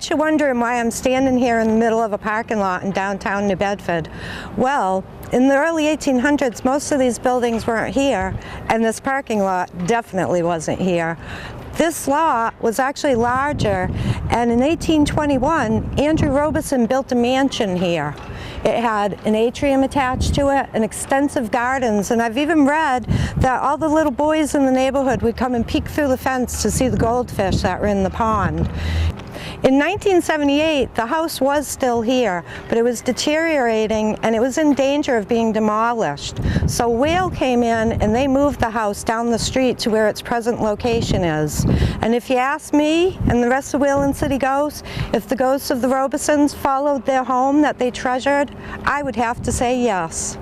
bet you're wondering why I'm standing here in the middle of a parking lot in downtown New Bedford. Well, in the early 1800s, most of these buildings weren't here, and this parking lot definitely wasn't here. This lot was actually larger, and in 1821, Andrew Robeson built a mansion here. It had an atrium attached to it and extensive gardens, and I've even read that all the little boys in the neighborhood would come and peek through the fence to see the goldfish that were in the pond. In 1978, the house was still here, but it was deteriorating and it was in danger of being demolished. So Whale came in and they moved the house down the street to where its present location is. And if you ask me and the rest of Whalen City Ghosts, if the ghosts of the Robesons followed their home that they treasured, I would have to say yes.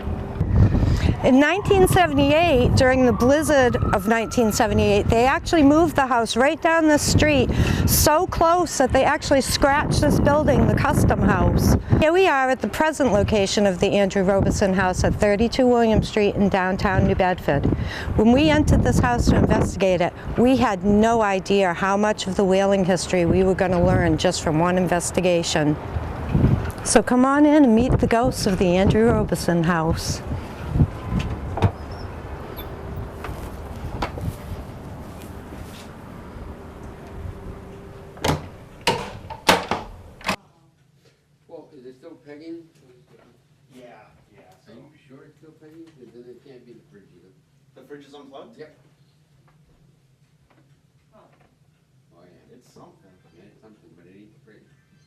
In 1978, during the blizzard of 1978, they actually moved the house right down the street, so close that they actually scratched this building, the Custom House. Here we are at the present location of the Andrew Robeson house at 32 William Street in downtown New Bedford. When we entered this house to investigate it, we had no idea how much of the whaling history we were going to learn just from one investigation. So come on in and meet the ghosts of the Andrew Robeson house. Is it still pegging? Yeah. Are you sure it's still pegging? Because then it can't be the fridge either. The fridge is unplugged? Yep. Oh, Oh yeah. it's something. Yeah, it's something, but it ain't the fridge.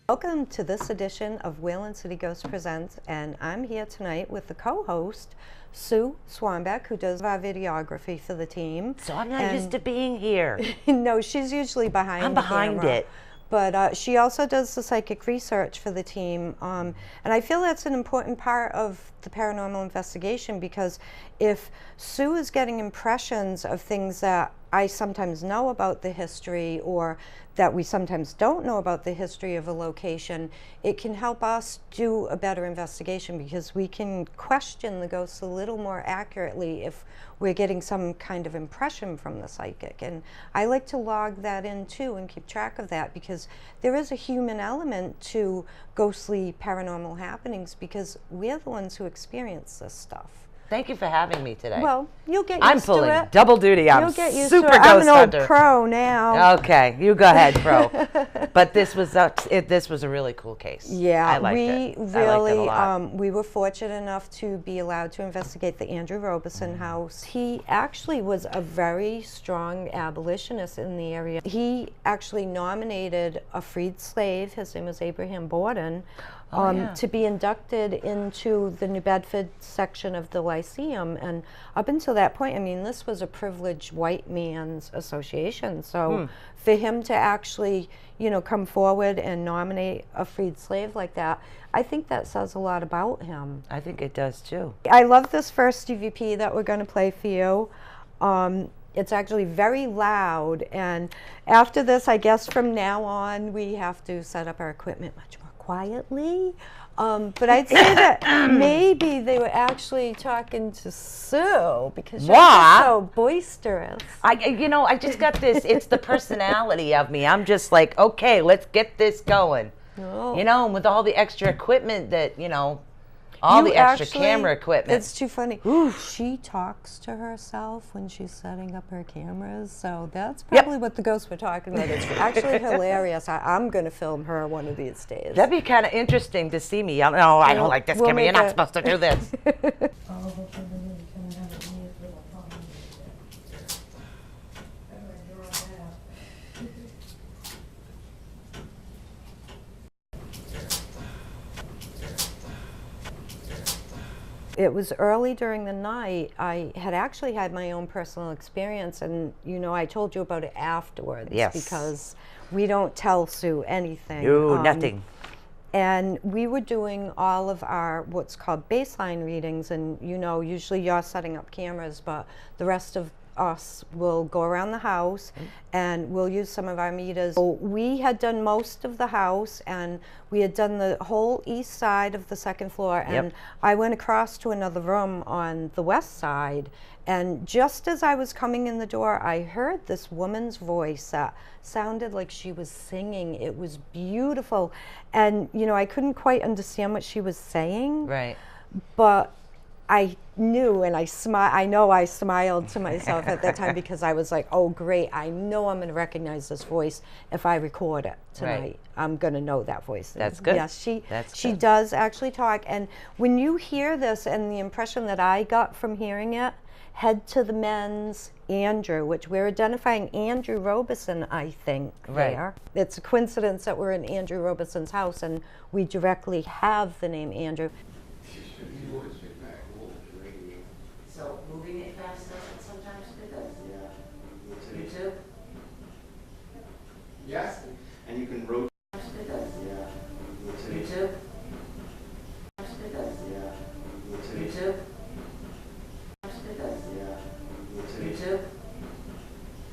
Welcome to this edition of Whalen City Ghosts Presents, and I'm here tonight with the co-host, Sue Swanbeck, who does our videography for the team. So I'm not used to being here. No, she's usually behind I'm the behind camera. it. But she also does the psychic research for the team. And I feel that's an important part of the paranormal investigation, because if Sue is getting impressions of things that I sometimes know about the history, or that we sometimes don't know about the history of a location, it can help us do a better investigation, because we can question the ghosts a little more accurately if we're getting some kind of impression from the psychic. And I like to log that in too and keep track of that, because there is a human element to ghostly paranormal happenings, because we're the ones who experience this stuff. Thank you for having me today. Well, you'll get I'm used to pulling it. double duty. I'm You'll get used super to it. ghost I'm an old hunter. pro now. Okay, you go ahead, pro. But this was a really cool case. Yeah, I liked we it. I liked really it a lot. we were fortunate enough to be allowed to investigate the Andrew Robeson house. He actually was a very strong abolitionist in the area. He actually nominated a freed slave, his name was Abraham Borden, to be inducted into the New Bedford section of the Lyceum. And up until that point, I mean, this was a privileged white man's association. So for him to actually, you know, come forward and nominate a freed slave like that, I think that says a lot about him. I think it does too. I love this first UVP that we're going to play for you. It's actually very loud, and after this, I guess from now on, we have to set up our equipment much more quietly. But I'd say that maybe they were actually talking to Sue, because you're just so boisterous. I just got this, it's the personality of me. I'm just like, okay, let's get this going. Oh. You know, and with all the extra equipment that, all the extra camera equipment. It's too funny. She talks to herself when she's setting up her cameras, so that's probably what the ghosts were talking about. It's actually hilarious. I'm going to film her one of these days. That'd be kind of interesting to see me. No, I don't like this camera. You're not supposed to do this. It was early during the night. I had actually had my own personal experience, and I told you about it afterwards. Yes. Because we don't tell Sue anything. No, nothing. And we were doing all of our what's called baseline readings, and usually you're setting up cameras, but the rest of us will go around the house and we'll use some of our meters. So we had done most of the house, and we had done the whole east side of the second floor, and I went across to another room on the west side, and just as I was coming in the door, I heard this woman's voice that sounded like she was singing. It was beautiful, and you know, I couldn't quite understand what she was saying, Right. but I knew, and I know I smiled to myself at that time, because I was like, oh great, I know I'm going to recognize this voice if I record it tonight. Right. I'm going to know that voice. That's good. Yes, she good. does actually talk. And when you hear this, and the impression that I got from hearing it, head to the men's Andrew, which we're identifying Andrew Robeson, I think, Right. there. It's a coincidence that we're in Andrew Robeson's house and we directly have the name Andrew. So moving it fast doesn't sometimes do this? You too? Yes. And you can rotate. You too? You too? You too?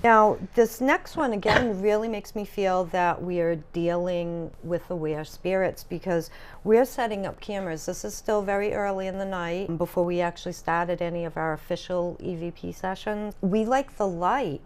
Now, this next one, again, really makes me feel that we are dealing with aware spirits, because we're setting up cameras. This is still very early in the night, before we actually started any of our official EVP sessions. We like the light,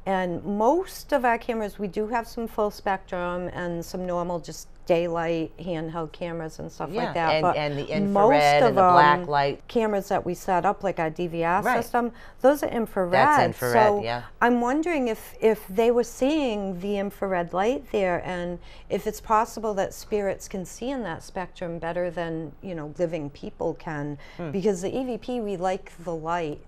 and most of our cameras, we do have some full spectrum and some normal, just daylight handheld cameras and stuff like that. And the infrared and the black light Cameras that we set up, like our DVR Right. system, those are infrared. That's infrared, so yeah. I'm wondering if they were seeing the infrared light there, and if it's possible that spirits can see in that spectrum better than, you know, living people can. Because the EVP, we like the light.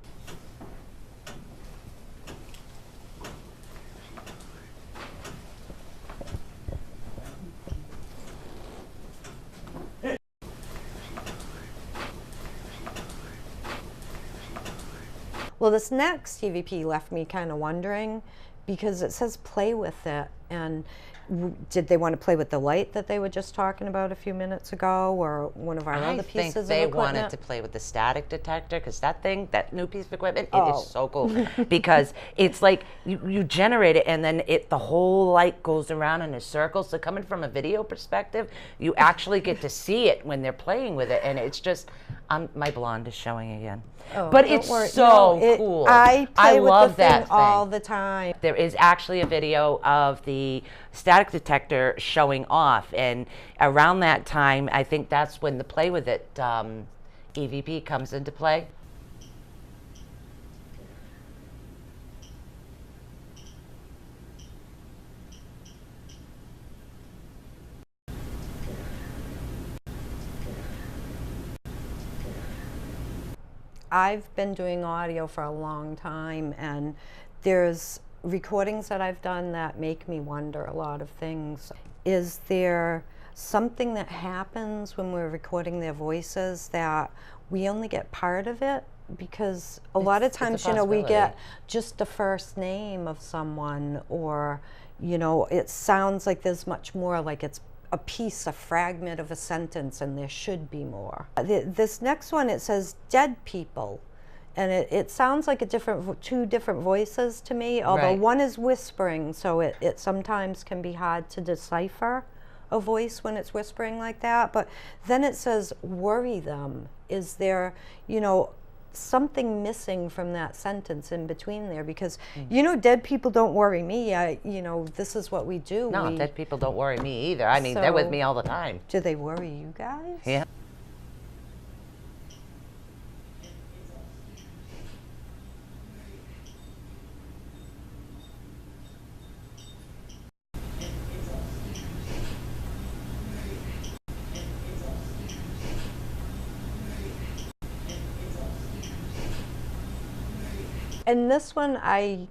Well, this next EVP left me kind of wondering, because it says play with it, and did they want to play with the light that they were just talking about a few minutes ago, or one of our other pieces of I think they equipment? wanted to play with the static detector, because that thing, that new piece of equipment, it Oh. is so cool. Because it's like you generate it, and then the whole light goes around in a circle. So coming from a video perspective, you actually get to see it when they're playing with it, and it's just, my blonde is showing again. Oh, But don't it's worry. so No, cool. I play with love the thing that thing all the time. There is actually a video of the static detector showing off, and around that time, I think that's when the play with it EVP comes into play. I've been doing audio for a long time, and there's recordings that I've done that make me wonder a lot of things. Is there something that happens when we're recording their voices that we only get part of it? Because a lot of times, you know, we get just the first name of someone, or, you know, it sounds like there's much more, like it's a piece, a fragment of a sentence, and there should be more. This next one, it says dead people, and it sounds like two different voices to me, although Right. one is whispering, so it sometimes can be hard to decipher a voice when it's whispering like that. But then it says worry them. Is there, you know, something missing from that sentence in between there? Because you know, dead people don't worry me. You know, this is what we do. No, dead people don't worry me either. I mean, they're with So- me all the time. Do they worry you guys? Yeah. And this one I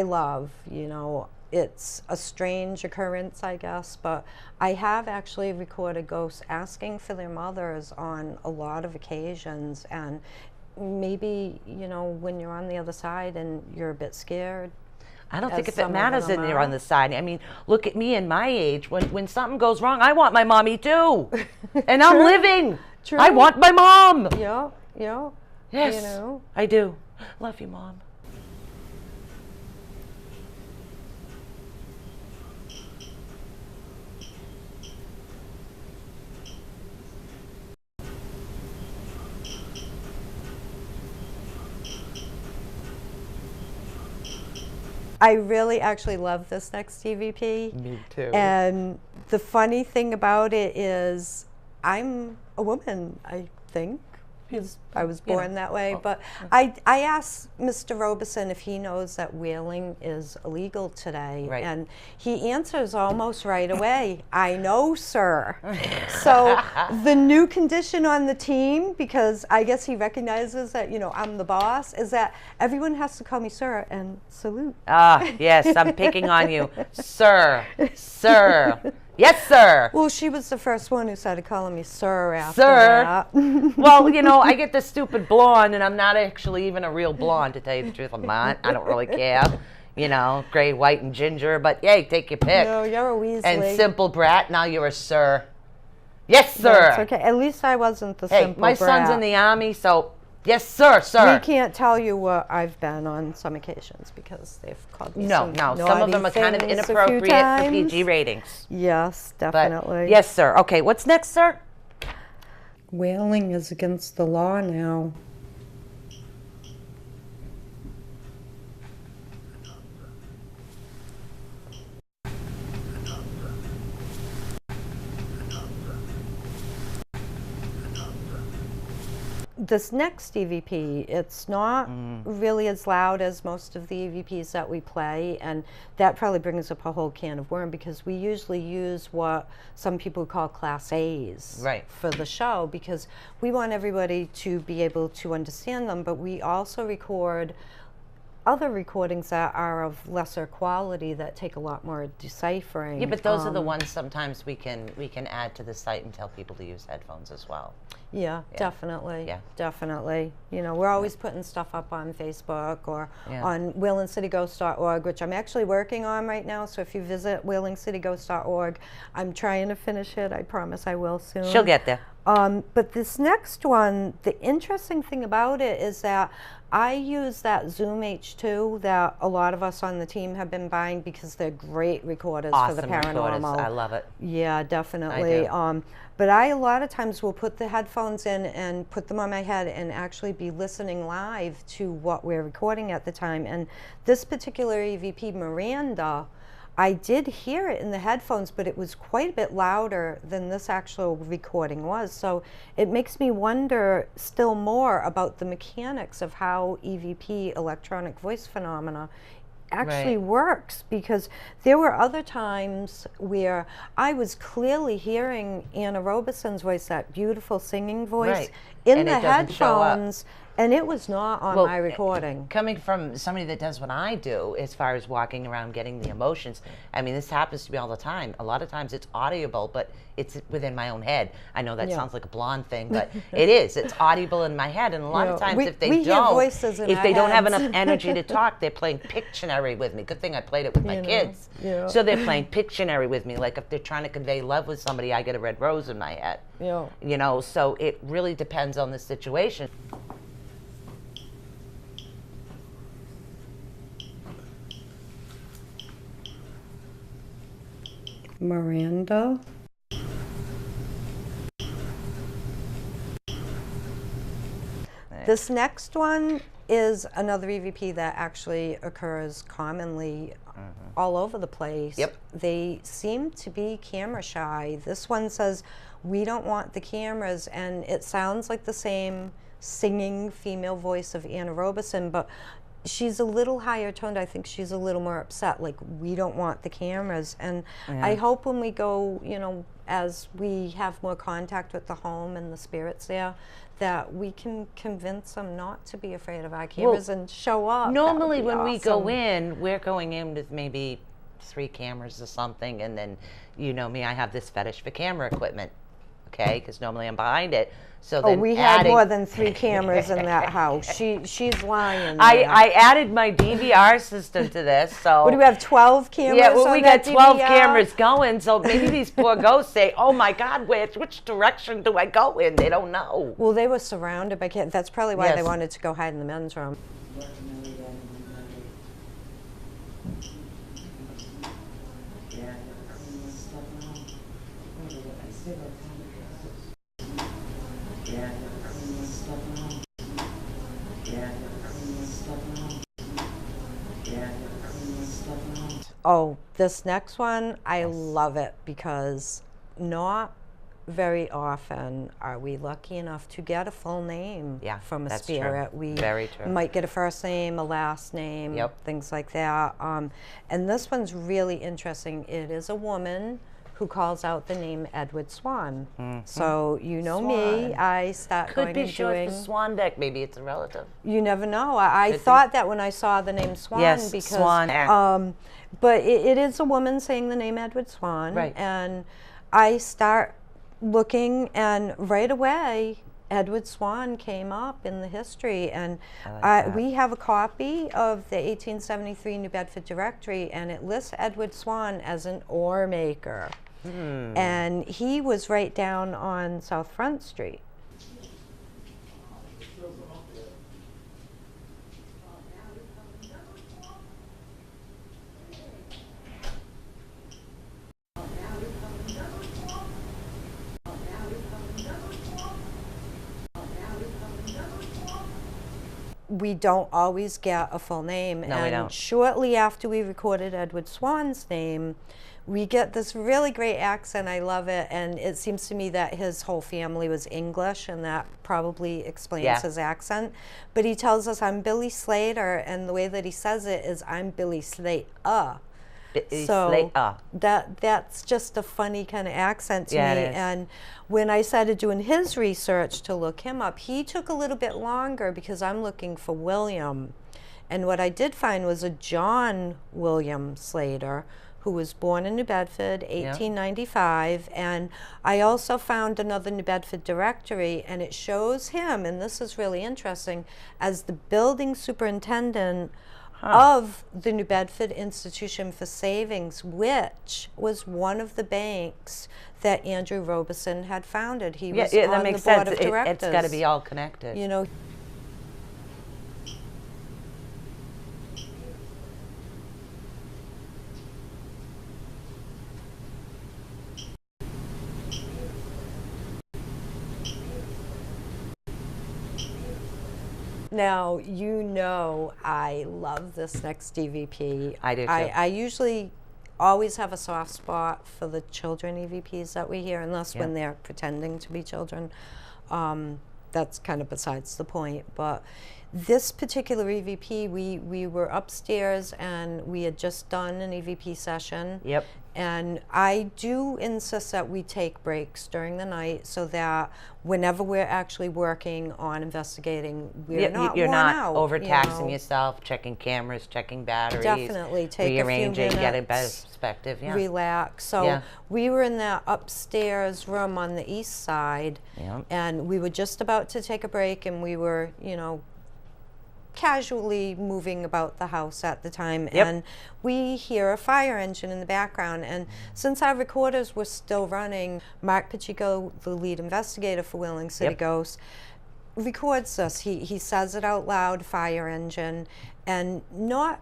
love, you know. It's a strange occurrence, I guess, but I have actually recorded ghosts asking for their mothers on a lot of occasions. And maybe, you know, when you're on the other side and you're a bit scared. I don't think As if it some of matters them and you're are. on the side. I mean, look at me and my age. When something goes wrong, I want my mommy too. And I'm True. living. True. I want my mom. Yeah, yeah. Yes, You know. I do. Love you, Mom. I really actually love this next EVP. Me too. And the funny thing about it is I'm a woman, I think. Because I was born that way. But I asked Mr. Robeson if he knows that whaling is illegal today. Right. And he answers almost right away, I know, sir. So the new condition on the team, because I guess he recognizes that, you know, I'm the boss, is that everyone has to call me sir and salute. Ah, yes, I'm picking on you. Sir, sir. Yes, sir. Well, she was the first one who started calling me sir after Sir. that. Well, you know, I get this stupid blonde, and I'm not actually even a real blonde, to tell you the truth. I'm not. I don't really care. You know, gray, white, and ginger. But, hey, take your pick. No, you're a Weasley. And simple brat, now you're a sir. Yes, sir. That's okay. At least I wasn't the simple my brat. son's in the Army, so yes, sir, sir. We can't tell you what I've been on some occasions because they've called me No, some some of them are kind of naughty things a few inappropriate for times. PG ratings. Yes, But, definitely. yes, sir. Okay, what's next, sir? Whaling is against the law now. This next EVP, it's not really as loud as most of the EVPs that we play, and that probably brings up a whole can of worm because we usually use what some people call Class A's for the show because we want everybody to be able to understand them, but we also record other recordings that are of lesser quality that take a lot more deciphering. Yeah, but those are the ones sometimes we can add to the site and tell people to use headphones as well. Yeah, definitely. Yeah. Definitely. You know, we're always putting stuff up on Facebook or Yeah. on whalingcityghost.org, which I'm actually working on right now. So if you visit whalingcityghost.org, I'm trying to finish it. I promise I will soon. She'll get there. But this next one, the interesting thing about it is that I use that Zoom H2 that a lot of us on the team have been buying because they're great recorders for the Awesome paranormal. recorders. I love it. Yeah, definitely. But I a lot of times will put the headphones in and put them on my head and actually be listening live to what we're recording at the time. And this particular EVP, Miranda, I did hear it in the headphones, but it was quite a bit louder than this actual recording was. So it makes me wonder still more about the mechanics of how EVP, electronic voice phenomena, actually works, because there were other times where I was clearly hearing Anna Robeson's voice, that beautiful singing voice, in And the it doesn't show up. headphones, and it was not on my recording. Coming from somebody that does what I do, as far as walking around getting the emotions, I mean, this happens to me all the time. A lot of times it's audible, but it's within my own head. I know that sounds like a blonde thing, but it is. It's audible in my head, and a lot of times if they don't, if they don't have enough energy to talk, they're playing Pictionary with me. Good thing I played it with my kids. So they're playing Pictionary with me. Like if they're trying to convey love with somebody, I get a red rose in my head. You know, so it really depends on the situation. Miranda. This next one is another EVP that actually occurs commonly all over the place. They seem to be camera shy. This one says, we don't want the cameras, and it sounds like the same singing female voice of Anna Robeson, but she's a little higher toned. I think she's a little more upset, like, we don't want the cameras. And I hope when we go, you know, as we have more contact with the home and the spirits there, that we can convince them not to be afraid of our cameras and show up. Normally when we go in, we're going in with maybe 3 cameras or something, and then, you know me, I have this fetish for camera equipment, okay, because normally I'm behind it. So then we had more than 3 cameras in that house. She's lying. I added my DVR system to this, so. What do we have, 12 cameras? Yeah, well, on we that got 12 DVR? cameras going, so maybe these poor ghosts say, oh my God, which direction do I go in? They don't know. Well, they were surrounded by cameras. That's probably why they Yes. wanted to go hide in the men's room. Oh, this next one, I love it because not very often are we lucky enough to get a full name from a that's spirit. true. We Very true. might get a first name, a last name, things like that. And this one's really interesting. It is a woman who calls out the name Edward Swan. So you know me, I start Could going be and short doing. for Swan deck. Maybe it's a relative. You never know. I thought that when I saw the name Swan, Yes, because Swan. but it is a woman saying the name Edward Swan, Right. and I start looking, and right away Edward Swan came up in the history, and we have a copy of the 1873 New Bedford Directory, and it lists Edward Swan as an ore maker, and he was right down on South Front Street. We don't always get a full name. No, we don't. Shortly after we recorded Edward Swan's name, we get this really great accent. I love it. And it seems to me that his whole family was English, and that probably explains his accent. But he tells us, I'm Billy Slater, and the way that he says it is, I'm Billy Slater. So that's just a funny kind of accent to me. It is. And when I started doing his research to look him up, he took a little bit longer because I'm looking for William. And what I did find was a John William Slater, who was born in New Bedford, 1895. And I also found another New Bedford directory, and it shows him, and this is really interesting, as the building superintendent of the New Bedford Institution for Savings, which was one of the banks that Andrew Robeson had founded. He was on that makes the board sense. of directors. It's got to be all connected. You know. Now, you know I love this next DVP. I do too. I usually always have a soft spot for the children EVPs that we hear, unless when they're pretending to be children. That's kind of besides the point. But this particular EVP, we were upstairs and we had just done an EVP session. Yep. And I do insist that we take breaks during the night so that whenever we're actually working on investigating, we're not you're worn not out, overtaxing you know. yourself, checking cameras, checking batteries. Definitely take a few rearranging, get a better minutes, perspective. relax. So we were in that upstairs room on the east side, and we were just about to take a break, and we were, you know, casually moving about the house at the time, and we hear a fire engine in the background. And since our recorders were still running, Mark Pacheco, the lead investigator for Wheeling City Ghosts, records this. He says it out loud, fire engine, and not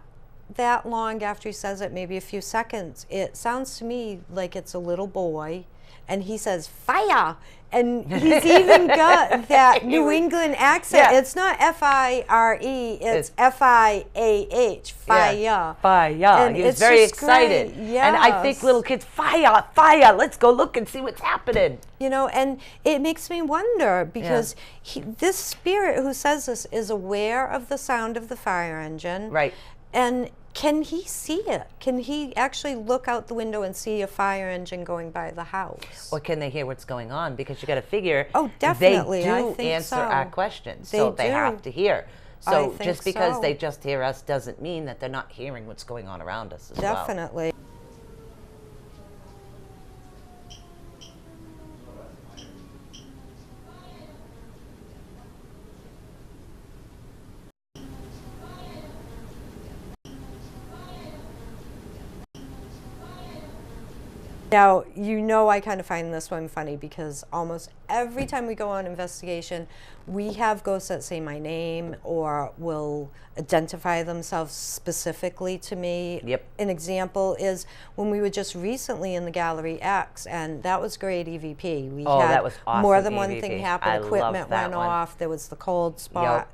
that long after he says it, maybe a few seconds, it sounds to me like it's a little boy, and he says, fire! And he's even got that New England accent. It's not F-I-R-E, it's F-I-A-H, fire. Fire. And He was it's very just excited. great. And I think little kids, fire, fire, let's go look and see what's happening. You know, and it makes me wonder, because this spirit who says this is aware of the sound of the fire engine. Right. And can he see it? Can he actually look out the window and see a fire engine going by the house? Or can they hear what's going on? Because you got to figure, definitely. they I do think answer so. our questions, They so they do. have to hear. I So think just because so. they just hear us doesn't mean that they're not hearing what's going on around us as well. Definitely. Now, you know I kind of find this one funny, because almost every time we go on investigation, we have ghosts that say my name or will identify themselves specifically to me. Yep. An example is when we were just recently in the Gallery X, and that was great EVP. We had that was awesome more than one EVP. thing happen. I Equipment loved that went one. off. There was the cold spot.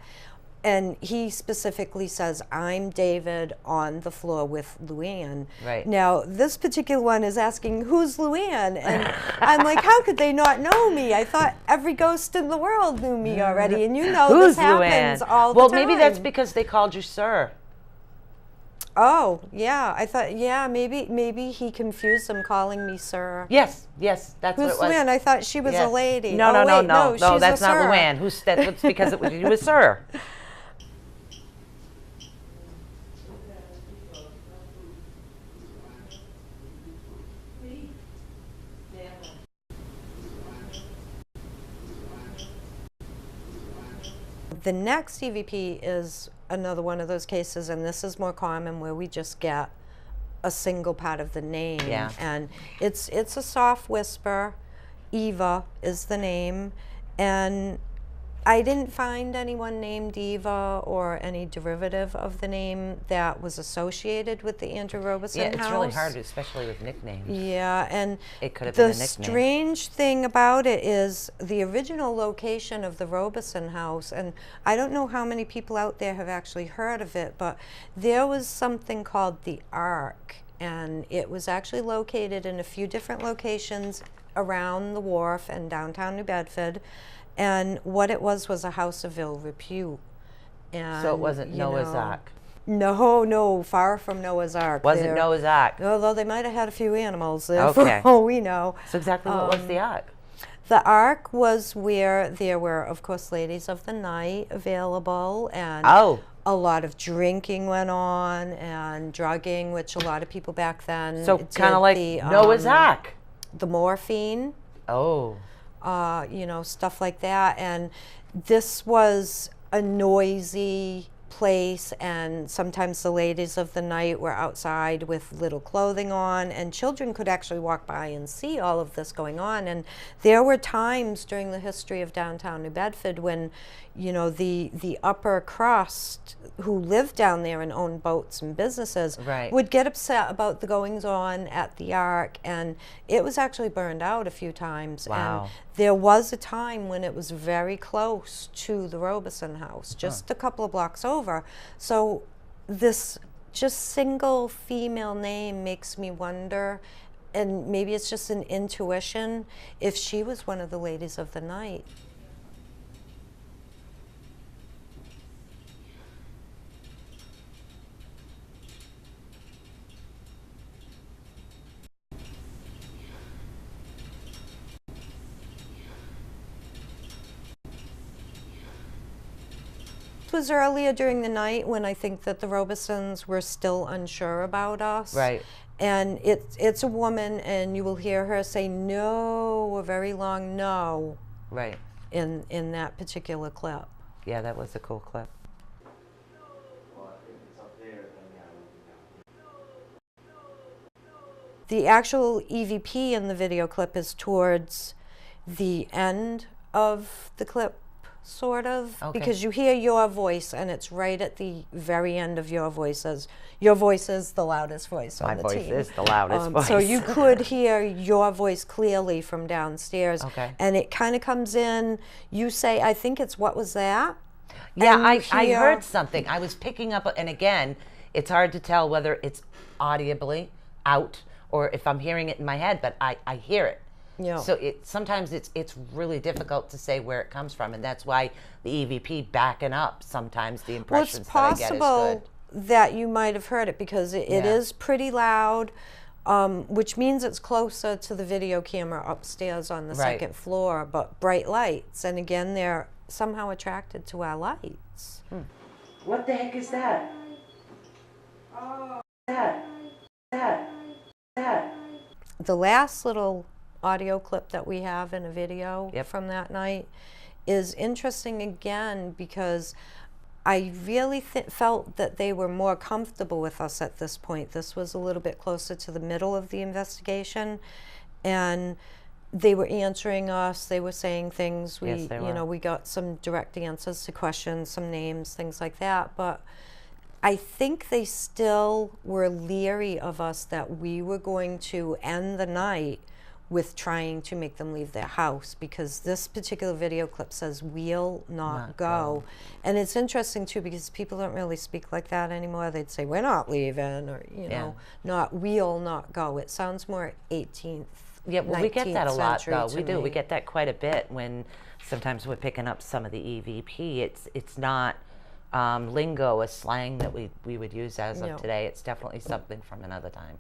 And he specifically says, I'm David on the floor with Luann. Right. Now, this particular one is asking, who's Luann? And I'm like, how could they not know me? I thought every ghost in the world knew me already. And you know, Who's this happens Luann? all the Well, time. maybe that's because they called you sir. Oh, yeah. I thought, yeah, maybe he confused them calling me sir. Yes, that's Who's what it was. Luann? I thought she was Yes. a lady. No, oh, no, wait, no, she's that's a not sir. Luann. That's because it was, you was sir. The next EVP is another one of those cases, and this is more common, where we just get a single part of the name. Yeah. And it's a soft whisper. Eva is the name, and I didn't find anyone named Eva or any derivative of the name that was associated with the Andrew Robeson Yeah, it's house. really hard, especially with nicknames. Yeah, and It could have been a the nickname. strange thing about it is the original location of the Robeson house, and I don't know how many people out there have actually heard of it, but there was something called the Ark, and it was actually located in a few different locations around the wharf and downtown New Bedford, and what it was a house of ill repute. And, So it wasn't you Noah's know, Ark. No, far from Noah's Ark. Wasn't there. Noah's Ark. Although they might have had a few animals there, Okay. for all we know. So exactly what was the Ark? The Ark was where there were, of course, ladies of the night available, and Oh. a lot of drinking went on, and drugging, which a lot of people back then So did kind of like the, Noah's Ark. the morphine, Oh. you know, stuff like that. And this was a noisy place, and sometimes the ladies of the night were outside with little clothing on, and children could actually walk by and see all of this going on. And there were times during the history of downtown New Bedford when, you know, the upper crust who lived down there and owned boats and businesses Right. would get upset about the goings on at the Ark, and it was actually burned out a few times. Wow. And there was a time when it was very close to the Robeson house, just a couple of blocks over. So this just single female name makes me wonder, and maybe it's just an intuition, if she was one of the ladies of the night. Was earlier during the night when I think that the Robesons were still unsure about us. Right. And it's a woman, and you will hear her say no, a very long no, Right. in that particular clip. Yeah, that was a cool clip. Well, if it's up there, then yeah, it would be down. The actual EVP in the video clip is towards the end of the clip, sort of, Okay. because you hear your voice, and it's right at the very end of your voices. Your voice is the loudest voice on My the voice team. is the loudest voice. So you could hear your voice clearly from downstairs. Okay. And it kind of comes in, you say, I think it's what was that? Yeah, And you I hear- heard something. I was picking up, and again, it's hard to tell whether it's audibly out or if I'm hearing it in my head, but I hear it. Yeah. So sometimes it's really difficult to say where it comes from, and that's why the EVP backing up sometimes the Well, it's impressions that I get is possible good. that you might have heard it, because it Yeah. is pretty loud, which means it's closer to the video camera upstairs on the Right. second floor, but bright lights. And again, they're somehow attracted to our lights. What the heck is that? That. The last little audio clip that we have in a video Yep. from that night is interesting again, because I really felt that they were more comfortable with us at this point. This was a little bit closer to the middle of the investigation, and they were answering us. They were saying things. Yes, they were. We got some direct answers to questions, some names, things like that. But I think they still were leery of us, that we were going to end the night with trying to make them leave their house, because this particular video clip says "will not go." And it's interesting too, because people don't really speak like that anymore. They'd say "we're not leaving," or not "will not go." It sounds more 18th. Yeah, well, we get that a lot, though. We do. Me. We get that quite a bit when sometimes we're picking up some of the EVP. It's not lingo, a slang that we would use as of today. It's definitely something from another time.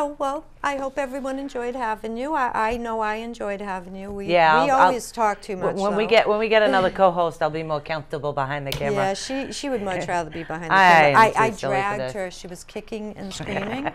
Oh, well, I hope everyone enjoyed having you. I know I enjoyed having you. We I'll always talk too much. When we get another co-host, I'll be more comfortable behind the camera. Yeah, she would much rather be behind the camera. I silly for dragged this. her. She was kicking and screaming.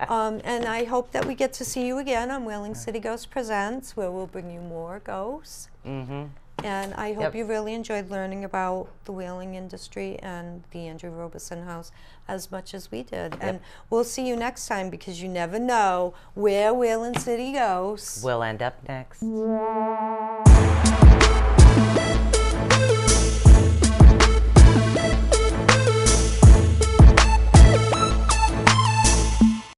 And I hope that we get to see you again on Whaling City Ghosts Presents, where we'll bring you more ghosts. Mm-hmm. And I hope you really enjoyed learning about the whaling industry and the Andrew Robeson house as much as we did. And we'll see you next time, because you never know where Whaling City Ghosts We'll end up next.